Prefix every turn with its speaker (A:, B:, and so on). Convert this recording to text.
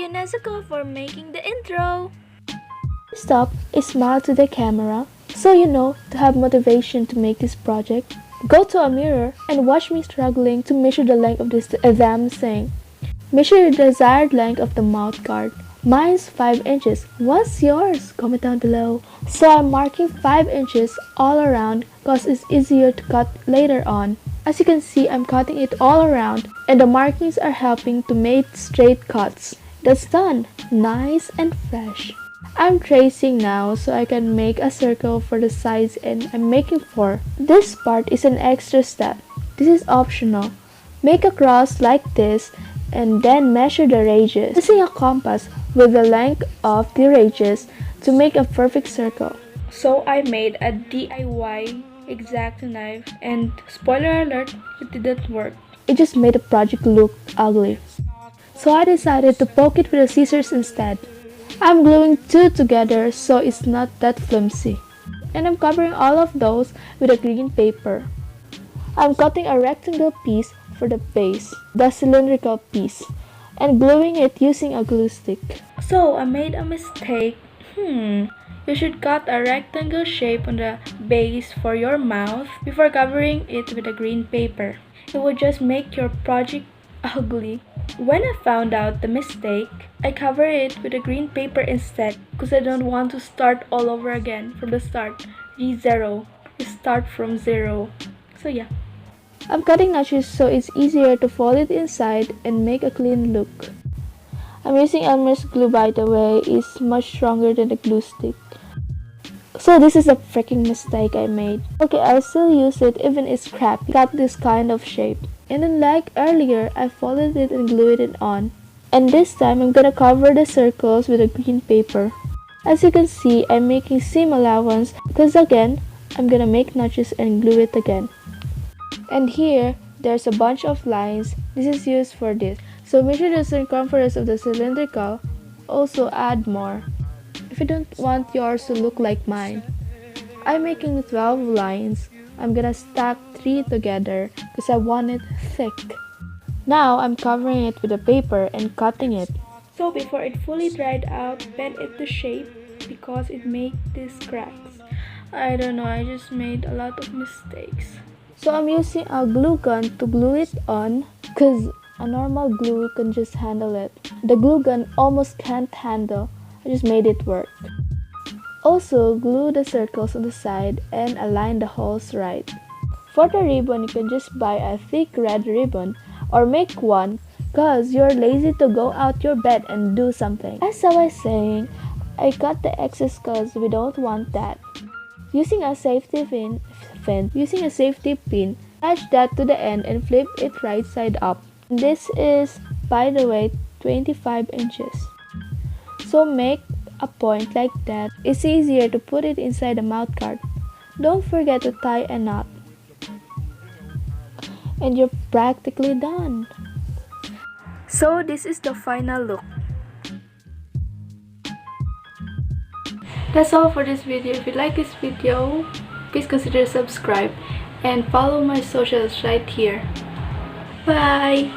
A: you, Nezuko, for making the intro.
B: Stop, smile to the camera, so you know to have motivation to make this project. Go to a mirror and watch me struggling to measure the length of this damn thing. Measure the desired length of the mouth guard. Mine's 5 inches. What's yours? Comment down below. So I'm marking 5 inches all around because it's easier to cut later on. As you can see, I'm cutting it all around and the markings are helping to make straight cuts. That's done. Nice and fresh. I'm tracing now so I can make a circle for the sides and I'm making 4. This part is an extra step. This is optional. Make a cross like this and then measure the radius. Using a compass with the length of the radius to make a perfect circle. So I made a DIY exact knife and spoiler alert, it didn't work. It just made the project look ugly. So I decided to poke it with the scissors instead. I'm gluing 2 together so it's not that flimsy. And I'm covering all of those with a green paper. I'm cutting a rectangle piece for the base, the cylindrical piece, and gluing it using a glue stick. So I made a mistake. You should cut a rectangle shape on the base for your mouth before covering it with a green paper. It would just make your project ugly. When I found out the mistake, I covered it with a green paper instead because I don't want to start all over again from the start. Re-zero. You start from 0. So yeah. I'm cutting notches so it's easier to fold it inside and make a clean look. I'm using Elmer's glue, by the way. It's much stronger than the glue stick. So this is a freaking mistake I made. Okay, I'll still use it even it's crap. Got this kind of shape. And then like earlier, I folded it and glued it on. And this time I'm gonna cover the circles with a green paper. As you can see, I'm making seam allowance because again, I'm gonna make notches and glue it again. And here, there's a bunch of lines. This is used for this. So measure the circumference of the cylindrical. Also add more if you don't want yours to look like mine. I'm making 12 lines. I'm gonna stack 3 together because I want it thick. Now I'm covering it with a paper and cutting it. So before it fully dried out, bend it to shape because it made these cracks. I don't know, I just made a lot of mistakes. So I'm using a glue gun to glue it on because a normal glue can just handle it. The glue gun almost can't handle. I just made it work. Also, glue the circles on the side and align the holes right. For the ribbon, you can just buy a thick red ribbon or make one because you're lazy to go out your bed and do something. As I was saying, I cut the excess because we don't want that. Using a safety pin, attach that to the end and flip it right side up. This is, by the way, 25 inches. So make a point like that. It's easier to put it inside the mouth guard. Don't forget to tie a knot. And you're practically done. So this is the final look. That's all for this video. If you like this video, please consider subscribe and follow my socials right here. Bye!